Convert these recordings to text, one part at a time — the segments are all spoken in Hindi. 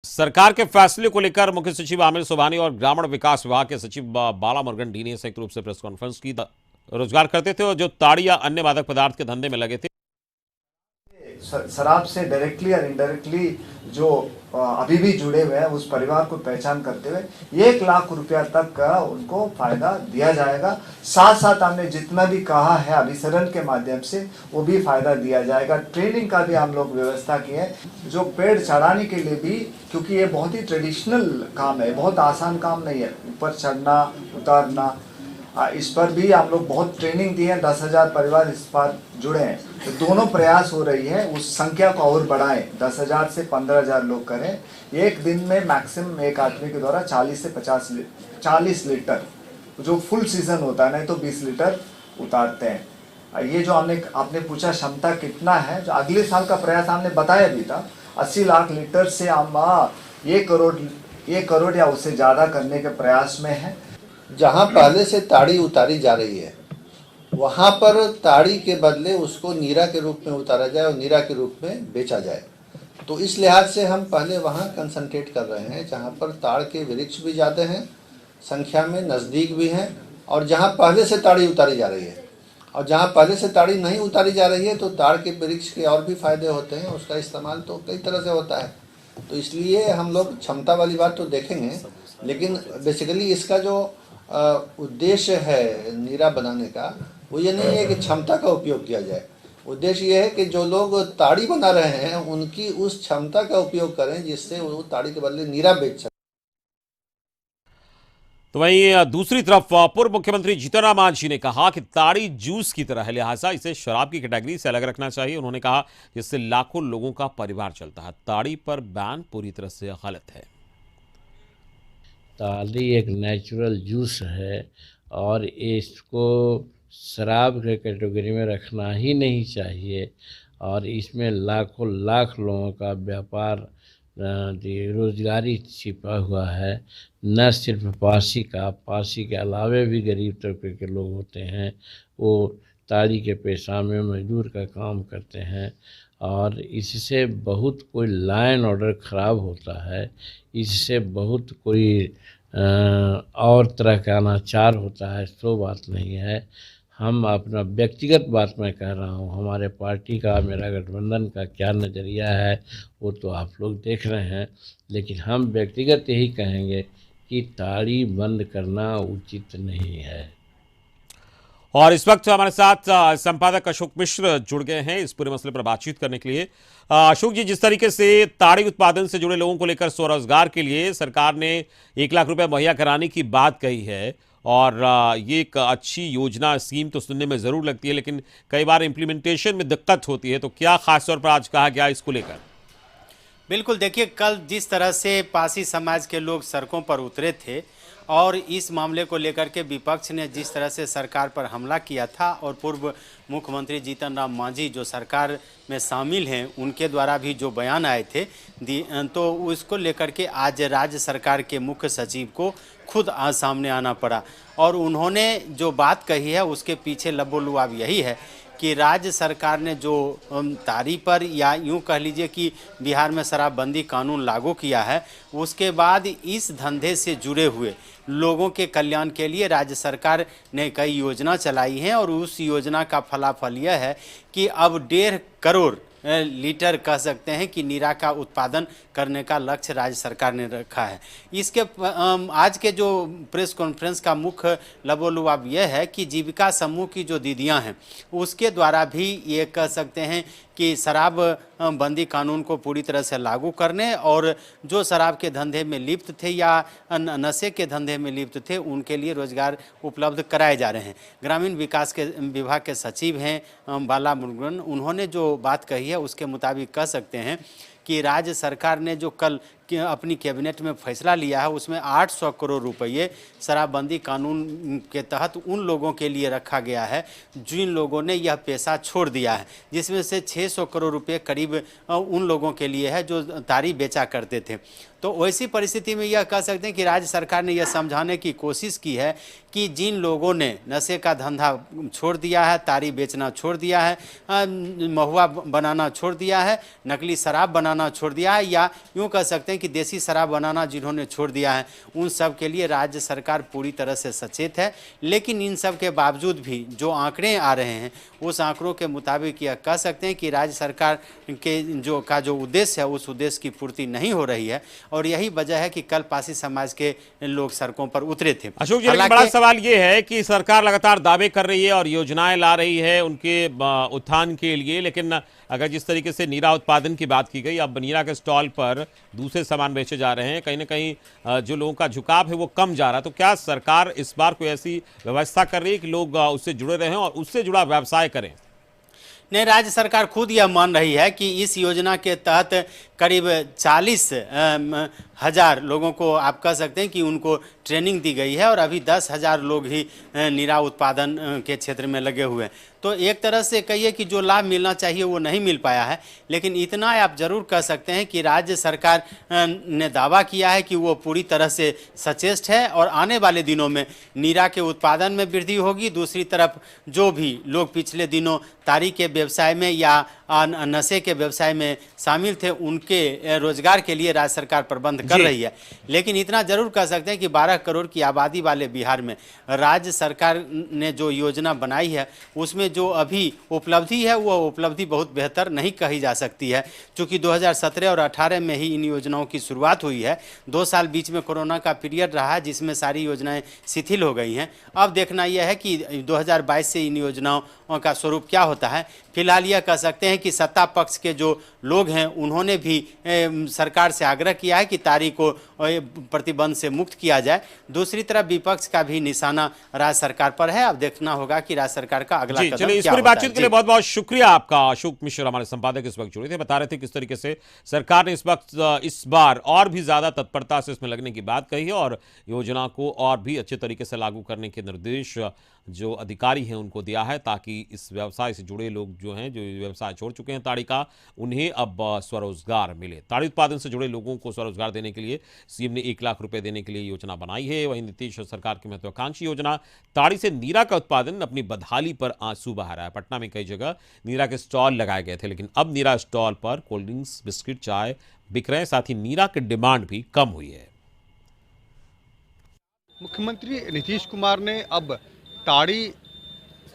सरकार के फैसले को लेकर मुख्य सचिव आमिर सुबहानी और ग्रामीण विकास विभाग के सचिव बाला मुरुगन डी ने संयुक्त रूप से प्रेस कॉन्फ्रेंस की। रोजगार करते थे और जो ताड़ी या अन्य मादक पदार्थ के धंधे में लगे थे, शराब से डायरेक्टली और इनडायरेक्टली जो अभी भी जुड़े हुए हैं उस परिवार को पहचान करते हुए 1 लाख रुपया तक का उनको फायदा दिया जाएगा। साथ साथ हमने जितना भी कहा है अभिसरण के माध्यम से वो भी फायदा दिया जाएगा। ट्रेनिंग का भी हम लोग व्यवस्था की है, जो पेड़ चढ़ाने के लिए भी, क्योंकि ये बहुत ही ट्रेडिशनल काम है, बहुत आसान काम नहीं है, ऊपर चढ़ना उतारना, इस पर भी हम लोग बहुत ट्रेनिंग दी है। 10,000 परिवार इस पर जुड़े हैं, तो दोनों प्रयास हो रही है उस संख्या को और बढ़ाएं, 10,000 से 15,000 लोग करें। एक दिन में मैक्सिमम एक आदमी के द्वारा 40 से 40 लीटर जो फुल सीजन होता है, नहीं तो 20 लीटर उतारते हैं। ये जो आपने पूछा क्षमता कितना है, जो अगले साल का प्रयास हमने बताया भी था, 80 लाख लीटर से हम 1 करोड़ या उससे ज़्यादा करने के प्रयास में है। जहाँ पहले से ताड़ी उतारी जा रही है वहाँ पर ताड़ी के बदले उसको नीरा के रूप में उतारा जाए और नीरा के रूप में बेचा जाए। तो इस लिहाज से हम पहले वहाँ कंसंट्रेट कर रहे हैं जहाँ पर ताड़ के वृक्ष भी ज़्यादा हैं, संख्या में नज़दीक भी हैं, और जहाँ पहले से ताड़ी उतारी जा रही है। और जहाँ पहले से ताड़ी नहीं उतारी जा रही है तो ताड़ के वृक्ष के और भी फायदे होते हैं, उसका इस्तेमाल तो कई तरह से होता है। तो इसलिए हम लोग क्षमता वाली बात तो देखेंगे, लेकिन बेसिकली इसका जो उद्देश्य है नीरा बनाने का, वो ये नहीं है कि क्षमता का उपयोग किया जाए। उद्देश्य ये है कि जो लोग ताड़ी बना रहे हैं उनकी उस क्षमता का उपयोग करें जिससे वो ताड़ी के बदले नीरा बेच सकें। तो वहीं दूसरी तरफ पूर्व मुख्यमंत्री जीतन राम मांझी ने कहा कि ताड़ी जूस की तरह है, लिहाजा इसे शराब की कैटेगरी से अलग रखना चाहिए। उन्होंने कहा कि इससे लाखों लोगों का परिवार चलता है। ताड़ी पर बैन पूरी तरह से गलत है। ताड़ी एक नेचुरल जूस है और इसको शराब के कैटेगरी में रखना ही नहीं चाहिए। और इसमें लाखों लाख लोगों का व्यापार रोजगारी छिपा हुआ है। न सिर्फ पासी के अलावे भी गरीब तबके के लोग होते हैं, वो ताड़ी के पेशा में मजदूर का काम करते हैं और इससे बहुत कोई लॉ एंड ऑर्डर ख़राब होता है। इससे बहुत कोई और तरह का अनाचार होता है, सो बात नहीं है। हम अपना व्यक्तिगत बात मैं कह रहा हूँ, हमारे पार्टी का, मेरा गठबंधन का क्या नज़रिया है वो तो आप लोग देख रहे हैं, लेकिन हम व्यक्तिगत यही कहेंगे कि ताड़ी बंद करना उचित नहीं है। और इस वक्त हमारे साथ संपादक अशोक मिश्र जुड़ गए हैं इस पूरे मसले पर बातचीत करने के लिए। अशोक जी, जिस तरीके से ताड़ी उत्पादन से जुड़े लोगों को लेकर स्वरोजगार के लिए सरकार ने 1 लाख रुपए मुहैया कराने की बात कही है, और ये एक अच्छी योजना, स्कीम तो सुनने में ज़रूर लगती है, लेकिन कई बार इम्प्लीमेंटेशन में दिक्कत होती है, तो क्या खास तौर पर आज कहा गया इसको लेकर? बिल्कुल, देखिए, कल जिस तरह से पासी समाज के लोग सड़कों पर उतरे थे और इस मामले को लेकर के विपक्ष ने जिस तरह से सरकार पर हमला किया था, और पूर्व मुख्यमंत्री जीतन राम मांझी जो सरकार में शामिल हैं उनके द्वारा भी जो बयान आए थे, तो उसको लेकर के आज राज्य सरकार के मुख्य सचिव को खुद आज सामने आना पड़ा। और उन्होंने जो बात कही है उसके पीछे लबोलुआब यही है कि राज्य सरकार ने जो ताड़ी पर, या यूँ कह लीजिए कि बिहार में शराबबंदी कानून लागू किया है, उसके बाद इस धंधे से जुड़े हुए लोगों के कल्याण के लिए राज्य सरकार ने कई योजना चलाई हैं। और उस योजना का फलाफल यह है कि अब 1.5 करोड़ लीटर कह सकते हैं कि नीरा का उत्पादन करने का लक्ष्य राज्य सरकार ने रखा है। इसके आज के जो प्रेस कॉन्फ्रेंस का मुख्य लबोलुआब यह है कि जीविका समूह की जो दीदियां हैं उसके द्वारा भी ये कह सकते हैं कि शराब बंदी कानून को पूरी तरह से लागू करने, और जो शराब के धंधे में लिप्त थे या नशे के धंधे में लिप्त थे उनके लिए रोजगार उपलब्ध कराए जा रहे हैं। ग्रामीण विकास के विभाग के सचिव हैं बाला मुरुगन, उन्होंने जो बात कही है उसके मुताबिक कह सकते हैं कि राज्य सरकार ने जो कल अपनी कैबिनेट में फैसला लिया है उसमें 800 करोड़ रुपये शराबबंदी कानून के तहत उन लोगों के लिए रखा गया है जिन लोगों ने यह पेशा छोड़ दिया है, जिसमें से 600 करोड़ रुपये करीब उन लोगों के लिए है जो ताड़ी बेचा करते थे। तो वैसी परिस्थिति में यह कह सकते हैं कि राज्य सरकार ने यह समझाने की कोशिश की है कि जिन लोगों ने नशे का धंधा छोड़ दिया है, ताड़ी बेचना छोड़ दिया है, महुआ बनाना छोड़ दिया है, नकली शराब बनाना छोड़ दिया है, या यूँ कह सकते हैं हैं कि देसी शराब बनाना जिन्होंने छोड़ दिया है उन सब के लिए राज्य सरकार पूरी तरह से सचेत है। लेकिन इन सब के बावजूद भी जो आंकड़े आ रहे हैं उस आंकड़ों के मुताबिक यह कह सकते हैं कि राज्य सरकार के जो उद्देश्य है उस उद्देश्य की पूर्ति नहीं हो रही है और यही वजह है कि कल पासी समाज के लोग सड़कों पर उतरे थे। अशोक जी, लेकिन बड़ा सवाल ये है कि सरकार लगातार दावे कर रही है और योजनाएं ला रही है उनके उत्थान के लिए, लेकिन अगर जिस तरीके से नीरा उत्पादन की बात की गई, अब नीरा के स्टॉल पर दूसरे सामान बेचे जा रहे हैं, कहीं ना कहीं जो लोगों का झुकाव है वो कम जा रहा है। तो क्या सरकार इस बार कोई ऐसी व्यवस्था कर रही है कि लोग उससे जुड़े रहें और उससे जुड़ा व्यवसाय करें? नहीं, राज्य सरकार खुद यह मान रही है कि इस योजना के तहत करीब 40,000 लोगों को आप कह सकते हैं कि उनको ट्रेनिंग दी गई है और अभी 10,000 लोग ही नीरा उत्पादन के क्षेत्र में लगे हुए हैं। तो एक तरह से कहिए कि जो लाभ मिलना चाहिए वो नहीं मिल पाया है, लेकिन इतना आप जरूर कह सकते हैं कि राज्य सरकार ने दावा किया है कि वो पूरी तरह से सचेत है और आने वाले दिनों में नीरा के उत्पादन में वृद्धि होगी। दूसरी तरफ जो भी लोग पिछले दिनों ताड़ी के व्यवसाय में या नशे के व्यवसाय में शामिल थे उनके रोजगार के लिए राज्य सरकार प्रबंध कर रही है। लेकिन इतना जरूर कह सकते हैं कि 12 करोड़ की आबादी वाले बिहार में राज्य सरकार ने जो योजना बनाई है उसमें जो अभी उपलब्धि है वो उपलब्धि बहुत बेहतर नहीं कही जा सकती है, क्योंकि 2017 और 18 में ही इन योजनाओं की शुरुआत हुई है। 2 साल बीच में कोरोना का पीरियड रहा है जिसमें सारी योजनाएं शिथिल हो गई हैं। अब देखना यह है कि 2022 से इन योजनाओं का स्वरूप क्या होता है। फिलहाल यह कह सकते हैं कि सत्ता पक्ष के जो लोग हैं उन्होंने भी सरकार से आग्रह किया है कि ताड़ी को प्रतिबंध से मुक्त किया जाए। दूसरी तरफ विपक्ष का भी निशाना राज्य सरकार पर है। अब देखना होगा कि राज्य सरकार का अगला कदम चलिए, इस क्या पूरी होता है। बातचीत के लिए बहुत बहुत शुक्रिया आपका। अशोक मिश्र हमारे संपादक इस वक्त जुड़े थे, बता रहे थे किस तरीके से सरकार ने इस बार और भी ज्यादा तत्परता से इसमें लगने की बात कही है और योजना को और भी अच्छे तरीके से लागू करने के निर्देश जो अधिकारी हैं उनको दिया है, ताकि इस व्यवसाय से जुड़े लोग जो हैं, जो व्यवसाय छोड़ चुके हैं ताड़ी का, उन्हें अब स्वरोजगार मिले। ताड़ी उत्पादन से जुड़े लोगों को स्वरोजगार देने के लिए सीएम ने 1 लाख रुपए देने के लिए योजना बनाई है। वहीं नीतीश सरकार की महत्वाकांक्षी योजना ताड़ी से नीरा का उत्पादन अपनी बदहाली पर आंसू बहा रहा है। पटना में कई जगह नीरा के स्टॉल लगाए गए थे, लेकिन अब नीरा स्टॉल पर कोल्ड ड्रिंक्स, बिस्किट, चाय बिक रहे हैं। साथ ही नीरा की डिमांड भी कम हुई है। मुख्यमंत्री नीतीश कुमार ने अब ताड़ी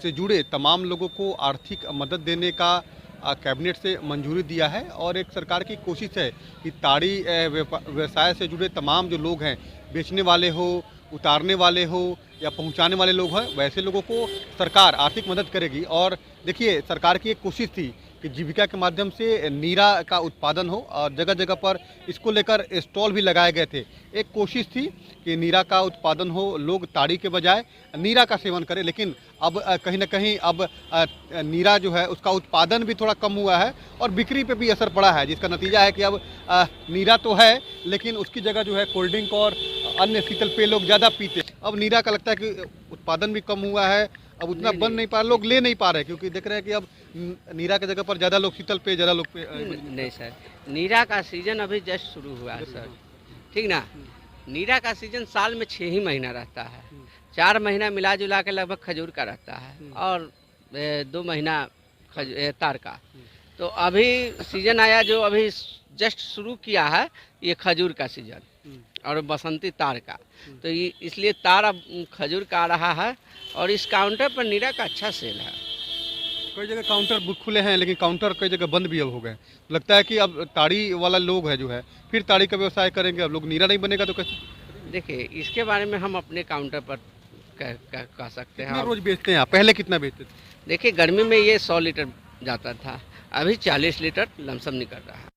से जुड़े तमाम लोगों को आर्थिक मदद देने का कैबिनेट से मंजूरी दिया है और एक सरकार की कोशिश है कि ताड़ी व्यवसाय से जुड़े तमाम जो लोग हैं, बेचने वाले हो, उतारने वाले हो या पहुंचाने वाले लोग हैं, वैसे लोगों को सरकार आर्थिक मदद करेगी। और देखिए, सरकार की एक कोशिश थी कि जीविका के माध्यम से नीरा का उत्पादन हो और जगह जगह पर इसको लेकर स्टॉल भी लगाए गए थे। एक कोशिश थी कि नीरा का उत्पादन हो, लोग ताड़ी के बजाय नीरा का सेवन करें, लेकिन अब कहीं ना कहीं अब नीरा जो है उसका उत्पादन भी थोड़ा कम हुआ है और बिक्री पे भी असर पड़ा है, जिसका नतीजा है कि अब नीरा तो है लेकिन उसकी जगह जो है कोल्ड ड्रिंक और अन्य शीतल पेय लोग ज़्यादा पीते। अब नीरा का लगता है कि उत्पादन भी कम हुआ है, अब उतना बन नहीं पा रहा, लोग ले नहीं पा रहे, क्योंकि देख रहे हैं कि अब नीरा की जगह पर ज़्यादा लोग शीतल पेय, ज़्यादा लोग नहीं सर, नीरा का सीजन अभी जस्ट शुरू हुआ है सर, ठीक ना। नीरा का सीजन साल में 6 ही महीना रहता है। 4 महीना मिला जुला के लगभग खजूर का रहता है और 2 महीना तार का। तो अभी सीजन आया जो अभी जस्ट शुरू किया है, ये खजूर का सीजन और बसंती तार का। तो इसलिए तार अब खजूर का आ रहा है और इस काउंटर पर नीरा का अच्छा सेल है। कई जगह काउंटर खुले हैं लेकिन काउंटर कई जगह बंद भी अब हो गए। लगता है कि अब ताड़ी वाला लोग है जो है फिर ताड़ी का व्यवसाय करेंगे, अब लोग नीरा नहीं बनेगा तो कैसे? देखिए, इसके बारे में हम अपने काउंटर पर कह सकते हैं। रोज बेचते हैं आप? पहले कितना बेचते थे? देखिए, गर्मी में ये 100 लीटर जाता था, अभी 40 लीटर लमसम निकल रहा है।